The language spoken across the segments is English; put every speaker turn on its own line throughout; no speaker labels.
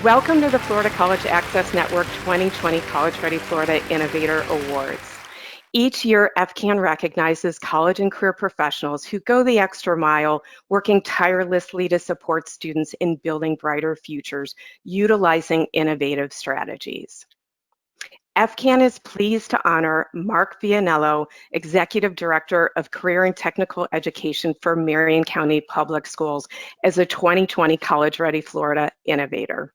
Welcome to the Florida College Access Network 2020 College Ready Florida Innovator Awards. Each year, FCAN recognizes college and career professionals who go the extra mile, working tirelessly to support students in building brighter futures, utilizing innovative strategies. FCAN is pleased to honor Mark Vianello, Executive Director of Career and Technical Education for Marion County Public Schools, as a 2020 College Ready Florida Innovator.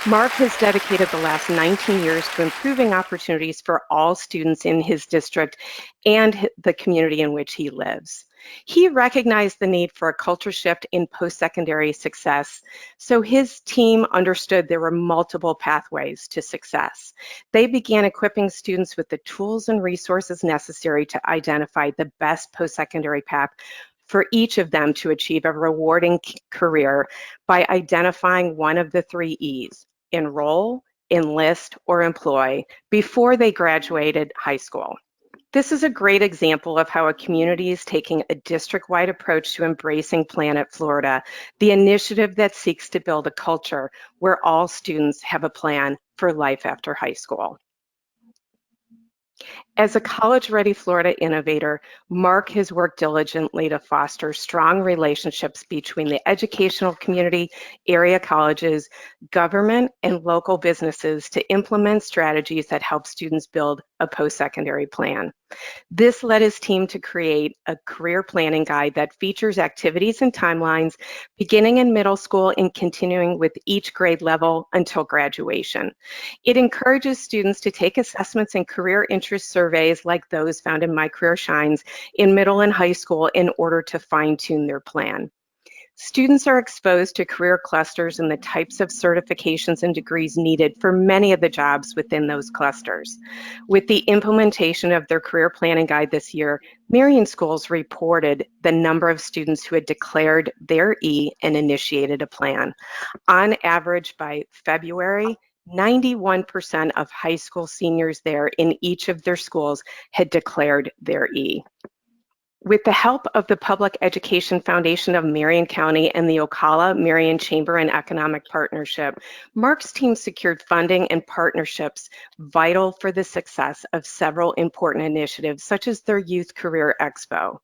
Mark has dedicated the last 19 years to improving opportunities for all students in his district and the community in which he lives. He recognized the need for a culture shift in post-secondary success, so his team understood there were multiple pathways to success. They began equipping students with the tools and resources necessary to identify the best post-secondary path for each of them to achieve a rewarding career by identifying one of the 3 E's: enroll, enlist, or employ, before they graduated high school. This is a great example of how a community is taking a district-wide approach to embracing Planet Florida, the initiative that seeks to build a culture where all students have a plan for life after high school. As a College Ready Florida innovator, Mark has worked diligently to foster strong relationships between the educational community, area colleges, government, and local businesses to implement strategies that help students build a post-secondary plan. This led his team to create a career planning guide that features activities and timelines beginning in middle school and continuing with each grade level until graduation. It encourages students to take assessments and career interest surveys like those found in My Career Shines in middle and high school in order to fine-tune their plan. Students are exposed to career clusters and the types of certifications and degrees needed for many of the jobs within those clusters. With the implementation of their career planning guide this year, Marion schools reported the number of students who had declared their E and initiated a plan. On average, by February, 91% of high school seniors there in each of their schools had declared their E. With the help of the Public Education Foundation of Marion County and the Ocala-Marion Chamber and Economic Partnership, Mark's team secured funding and partnerships vital for the success of several important initiatives, such as their Youth Career Expo.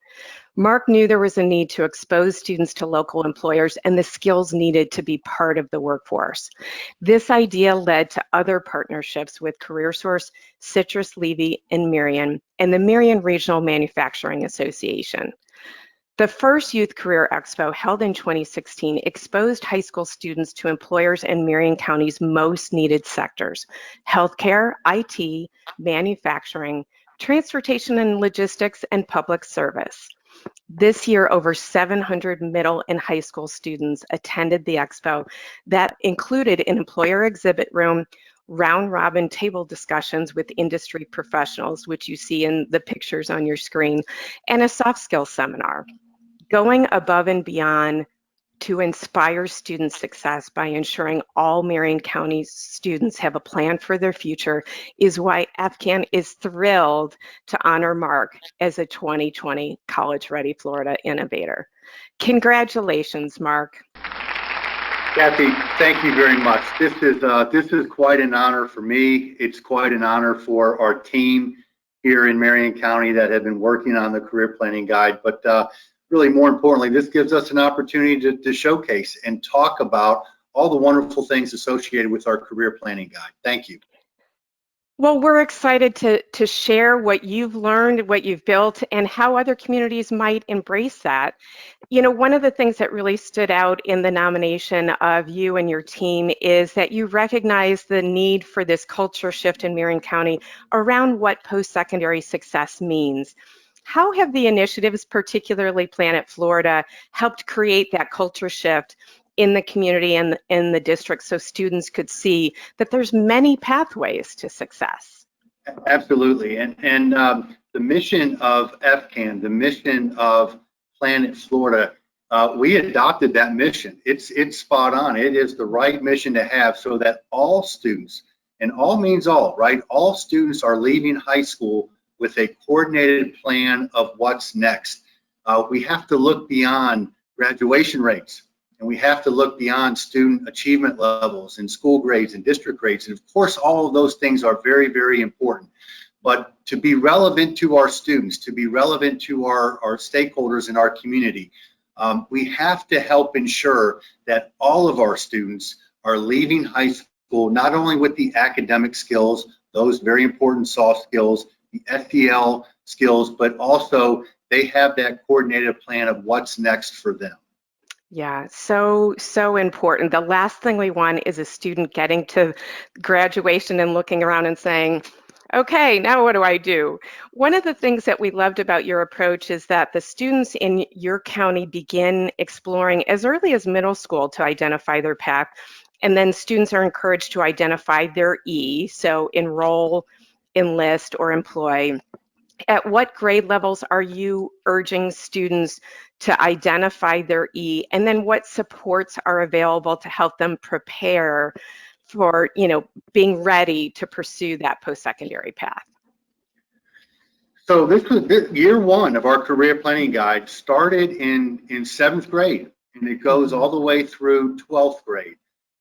Mark knew there was a need to expose students to local employers and the skills needed to be part of the workforce. This idea led to other partnerships with CareerSource, Citrus Levy, and Marion, and the Marion Regional Manufacturing Association. The first Youth Career Expo, held in 2016, exposed high school students to employers in Marion County's most needed sectors: healthcare, IT, manufacturing, transportation and logistics, and public service. This year, over 700 middle and high school students attended the expo that included an employer exhibit room, round-robin table discussions with industry professionals, which you see in the pictures on your screen, and a soft skills seminar. Going above and beyond to inspire student success by ensuring all Marion County students have a plan for their future is why FCAN is thrilled to honor Mark as a 2020 College Ready Florida Innovator. Congratulations, Mark.
Kathy, thank you very much. This is quite an honor for me. It's quite an honor for our team here in Marion County that have been working on the career planning guide, but really, more importantly, this gives us an opportunity to showcase and talk about all the wonderful things associated with our career planning guide. Thank you.
Well, we're excited to share what you've learned, what you've built, and how other communities might embrace that. You know, one of the things that really stood out in the nomination of you and your team is that you recognize the need for this culture shift in Marion County around what post-secondary success means. How have the initiatives, particularly Planet Florida, helped create that culture shift in the community and in the district so students could see that there's many pathways to success?
Absolutely. And the mission of FCAN, the mission of Planet Florida, we adopted that mission. It's spot on. It is the right mission to have so that all students, and all means all, right? All students are leaving high school with a coordinated plan of what's next. We have to look beyond graduation rates, and we have to look beyond student achievement levels and school grades and district grades. And of course, all of those things are very, very important. But to be relevant to our students, to be relevant to our stakeholders in our community, we have to help ensure that all of our students are leaving high school not only with the academic skills, those very important soft skills, the SEL skills, but also they have that coordinated plan of what's next for them.
Yeah, so important. The last thing we want is a student getting to graduation and looking around and saying, okay, now what do I do? One of the things that we loved about your approach is that the students in your county begin exploring as early as middle school to identify their path, and then students are encouraged to identify their E, so enroll, enlist, or employ. At what grade levels are you urging students to identify their E, and then what supports are available to help them prepare for, being ready to pursue that post-secondary path?
So this was year one of our career planning guide, started in 7th grade, and it goes all the way through 12th grade.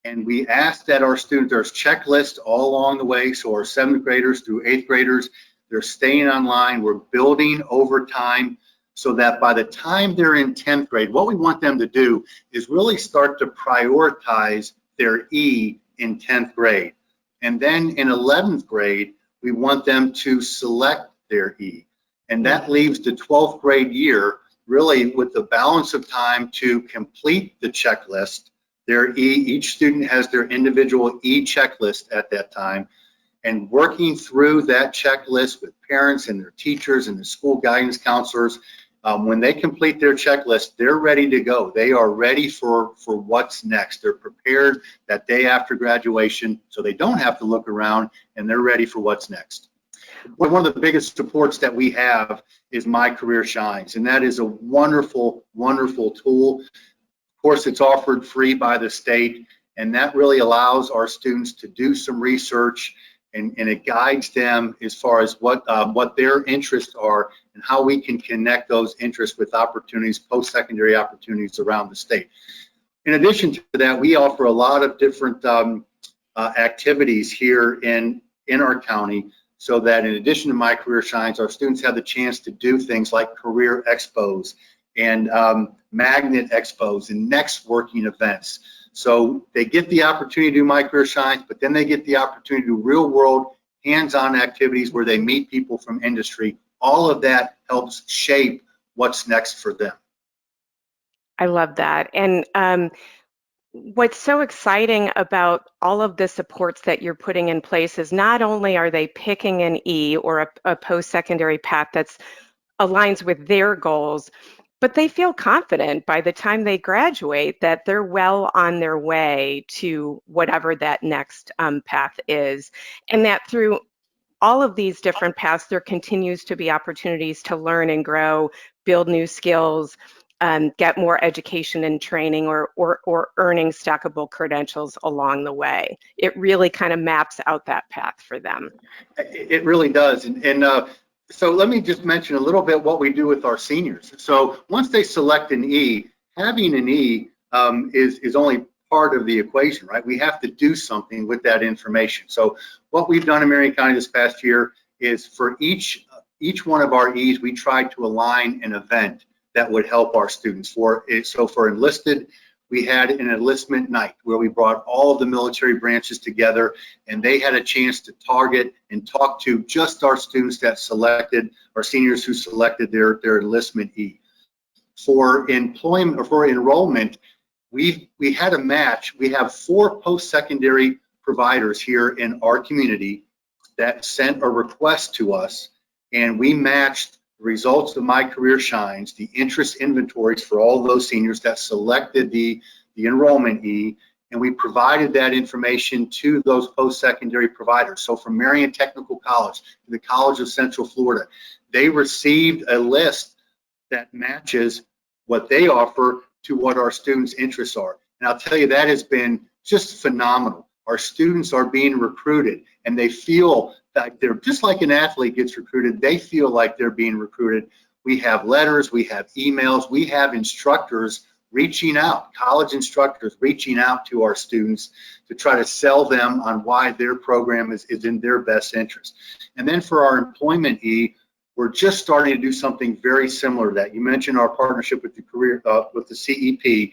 And we asked that our students, there's checklists all along the way, so our 7th graders through 8th graders, they're staying online. We're building over time so that by the time they're in 10th grade, what we want them to do is really start to prioritize their E in 10th grade. And then in 11th grade, we want them to select their E. And that leaves the 12th grade year really with the balance of time to complete the checklist, their E. Each student has their individual E checklist at that time. And working through that checklist with parents and their teachers and the school guidance counselors, when they complete their checklist, they're ready to go. They are ready for what's next. They're prepared that day after graduation, so they don't have to look around, and they're ready for what's next. One of the biggest supports that we have is My Career Shines, and that is a wonderful, wonderful tool. Of course, it's offered free by the state, and that really allows our students to do some research, and it guides them as far as what their interests are and how we can connect those interests with opportunities, post-secondary opportunities around the state. In addition to that, we offer a lot of different activities here in our county, so that in addition to My Career Shines, our students have the chance to do things like career expos and magnet expos and next working events. So they get the opportunity to do My Career Shines, but then they get the opportunity to do real world hands-on activities where they meet people from industry. All of that helps shape what's next for them.
I love that. And what's so exciting about all of the supports that you're putting in place is not only are they picking an E or a post-secondary path that aligns with their goals, but they feel confident by the time they graduate that they're well on their way to whatever that next path is. And that through all of these different paths, there continues to be opportunities to learn and grow, build new skills, get more education and training, or earning stackable credentials along the way. It really kind of maps out that path for them.
It really does. So let me just mention a little bit what we do with our seniors. So once they select an E, having an E is only part of the equation, right? We have to do something with that information. So what we've done in Marion County this past year is for each one of our E's, we tried to align an event that would help our students. So for enlisted, we had an enlistment night where we brought all of the military branches together, and they had a chance to target and talk to just our students that selected, our seniors who selected their enlistment E. For employment or for enrollment, we had a match. We have 4 post-secondary providers here in our community that sent a request to us, and we matched the results of My Career Shines, the interest inventories for all those seniors that selected the enrollment E, and we provided that information to those post-secondary providers. So from Marion Technical College to the College of Central Florida, they received a list that matches what they offer to what our students' interests are. And I'll tell you, that has been just phenomenal. Our students are being recruited, and they feel that they're just like an athlete gets recruited. They feel like they're being recruited. We have letters, we have emails, we have instructors reaching out, college instructors reaching out to our students to try to sell them on why their program is in their best interest. And then for our employment we're just starting to do something very similar to that. You mentioned our partnership with with the CEP,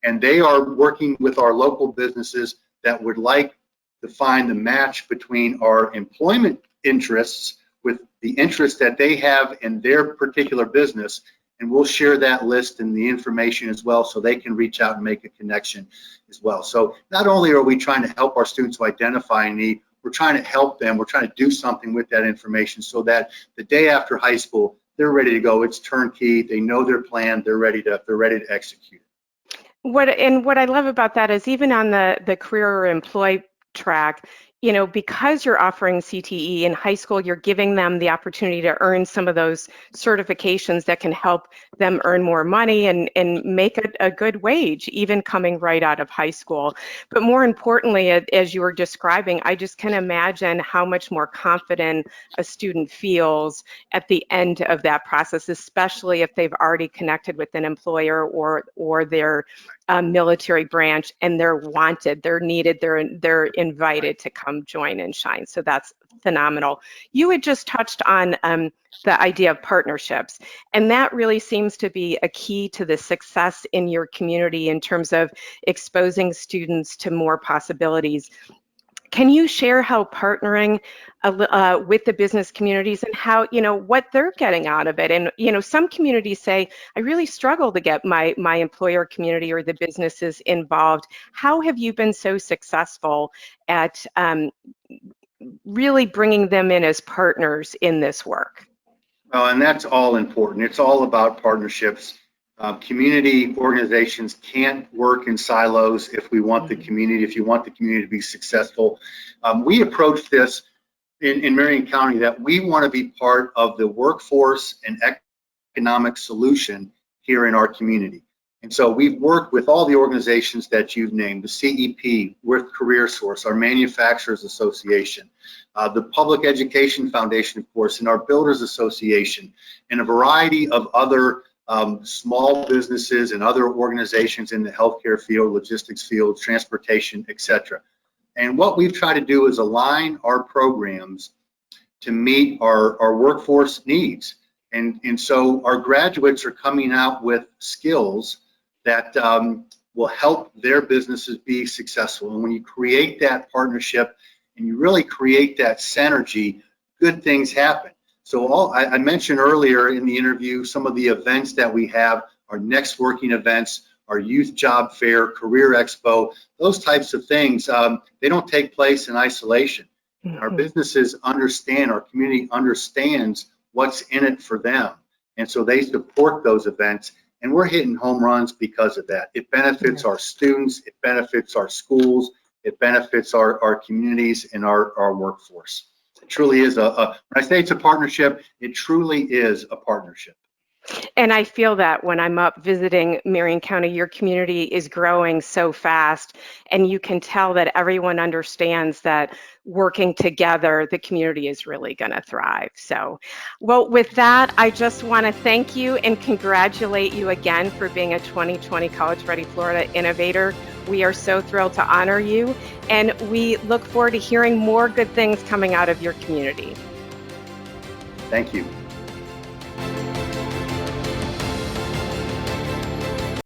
and they are working with our local businesses that would like to find the match between our employment interests with the interest that they have in their particular business, and we'll share that list and the information as well so they can reach out and make a connection as well. So not only are we trying to help our students to identify a need, we're trying to help them, we're trying to do something with that information so that the day after high school, they're ready to go. It's turnkey, they know their plan, they're ready to execute.
What I love about that is even on the career or employ track, you know, because you're offering CTE in high school, you're giving them the opportunity to earn some of those certifications that can help them earn more money and make a good wage, even coming right out of high school. But more importantly, as you were describing, I just can imagine how much more confident a student feels at the end of that process, especially if they've already connected with an employer or their military branch, and they're wanted, they're needed, they're invited to come join and shine. So that's phenomenal. You had just touched on the idea of partnerships, and that really seems to be a key to the success in your community in terms of exposing students to more possibilities. Can you share how partnering with the business communities and how, you know, what they're getting out of it? And, you know, some communities say, I really struggle to get my employer community or the businesses involved. How have you been so successful at really bringing them in as partners in this work?
Well, and that's all important. It's all about partnerships. Community organizations can't work in silos if you want the community to be successful. We approach this in Marion County that we want to be part of the workforce and economic solution here in our community. And so we've worked with all the organizations that you've named, the CEP, with CareerSource, our Manufacturers Association, the Public Education Foundation, of course, and our Builders Association, and a variety of other small businesses and other organizations in the healthcare field, logistics field, transportation, etc. And what we've tried to do is align our programs to meet our workforce needs. And so our graduates are coming out with skills that will help their businesses be successful. And when you create that partnership and you really create that synergy, good things happen. So I mentioned earlier in the interview some of the events that we have, our next working events, our youth job fair, career expo, those types of things, they don't take place in isolation. Our businesses understand, our community understands what's in it for them. And so they support those events, and we're hitting home runs because of that. It benefits our students, it benefits our schools, it benefits our communities and our workforce. It truly is when I say it's a partnership, it truly is a partnership.
And I feel that when I'm up visiting Marion County, your community is growing so fast, and you can tell that everyone understands that working together, the community is really going to thrive. So, well, with that, I just want to thank you and congratulate you again for being a 2020 College Ready Florida Innovator. We are so thrilled to honor you, and we look forward to hearing more good things coming out of your community.
Thank you.